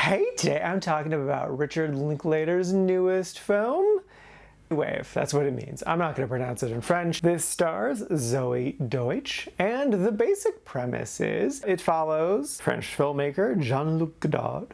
Hey, today I'm talking about Richard Linklater's newest film, Wave. That's what it means. I'm not going to pronounce it in French. This stars Zoe Deutsch, and the basic premise is it follows French filmmaker Jean-Luc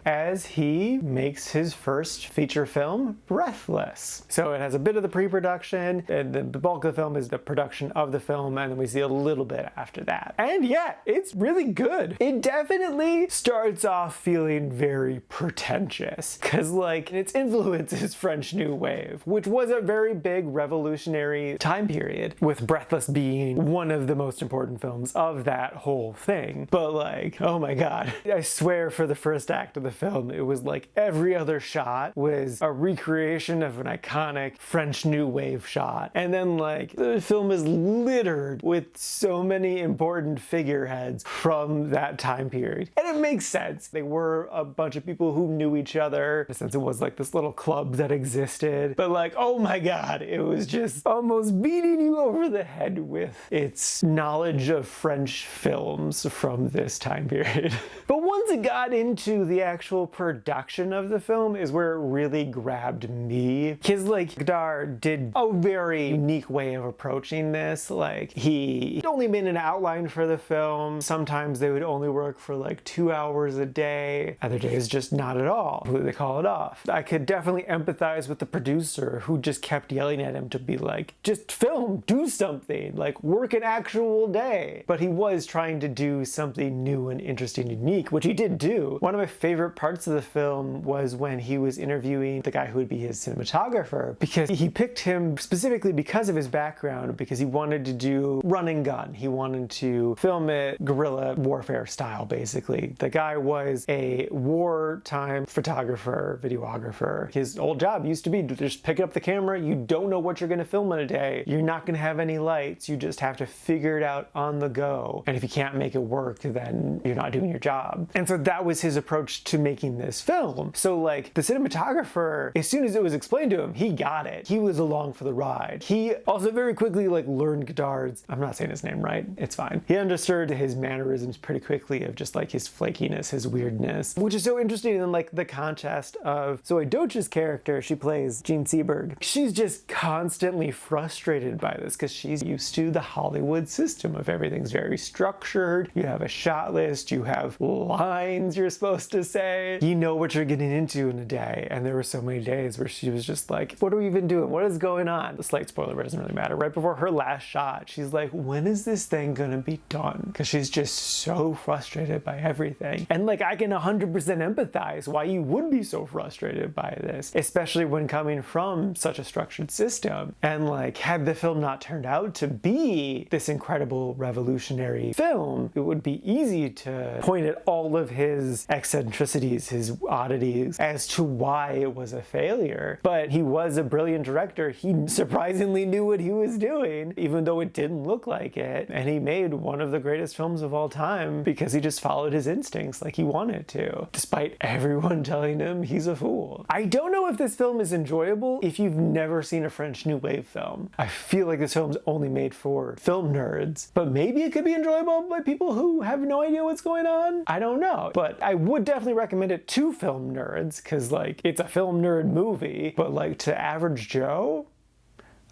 as he makes his first feature film, Breathless. So it has a bit of the pre-production, and the bulk of the film is the production of the film, and then we see a little bit after that. And yeah, it's really good. It definitely starts off feeling very pretentious, because like its influence is French New Wave, which was a very big revolutionary time period, with Breathless being one of the most important films of that whole thing. But like, oh my god, I swear for the first act of the film, it was like every other shot was a recreation of an iconic French New Wave shot. And then like, the film is littered with so many important figureheads from that time period. And it makes sense. They were a bunch of people who knew each other, since it was like this little club that existed. But like, oh my god, it was just almost beating you over the head with its knowledge of French films from this time period. But once it got into the actual production of the film is where it really grabbed me. Because like, Godard did a very unique way of approaching this. Like, he only made an outline for the film. Sometimes they would only work for like 2 hours a day. Other days just not at all. They call it off. I could definitely empathize with the producer who just kept yelling at him to be like, just film, do something, like work an actual day. But he was trying to do something new and interesting and unique, which he did do. One of my favorite parts of the film was when he was interviewing the guy who would be his cinematographer, because he picked him specifically because of his background, because he wanted to do run and gun. He wanted to film it guerrilla warfare style, basically. The guy was a wartime photographer, videographer. His old job used to be to just pick up the camera. You don't know what you're going to film in a day. You're not going to have any lights. You just have to figure it out on the go. And if you can't make it work, then you're not doing your job. And so that was his approach to making this film. So like, the cinematographer, as soon as it was explained to him, he got it. He was along for the ride. He also very quickly like learned Godard's, I'm not saying his name right, it's fine. He understood his mannerisms pretty quickly of just like his flakiness, his weirdness, which is so interesting in like the contrast of Zoe Deutsch's character. She plays Jean Seberg. She's just constantly frustrated by this because she's used to the Hollywood system of everything's very structured. You have a shot list, you have lines you're supposed to say. You know what you're getting into in a day. And there were so many days where she was just like, what are we even doing? What is going on? The slight spoiler, but it doesn't really matter. Right before her last shot, she's like, when is this thing gonna be done? Because she's just so frustrated by everything. And like, I can 100% empathize why you would be so frustrated by this, especially when coming from such a structured system. And like, had the film not turned out to be this incredible revolutionary film, it would be easy to point at all of his eccentricities, his oddities, as to why it was a failure. But he was a brilliant director. He surprisingly knew what he was doing, even though it didn't look like it. And he made one of the greatest films of all time because he just followed his instincts like he wanted to, despite everyone telling him he's a fool. I don't know if this film is enjoyable if you've never seen a French New Wave film. I feel like this film's only made for film nerds, but maybe it could be enjoyable by people who have no idea what's going on. I don't know, but I would definitely recommend it to film nerds, because like, it's a film nerd movie, but like, to average Joe,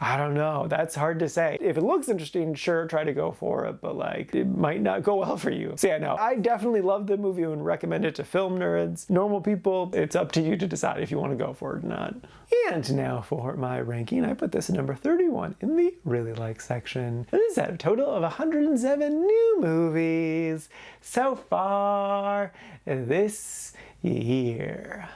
I don't know. That's hard to say. If it looks interesting, sure, try to go for it, but like, it might not go well for you. So yeah, no, I definitely love the movie and recommend it to film nerds. Normal people, it's up to you to decide if you want to go for it or not. And now for my ranking, I put this at number 31 in the really like section. This is at a total of 107 new movies so far this year.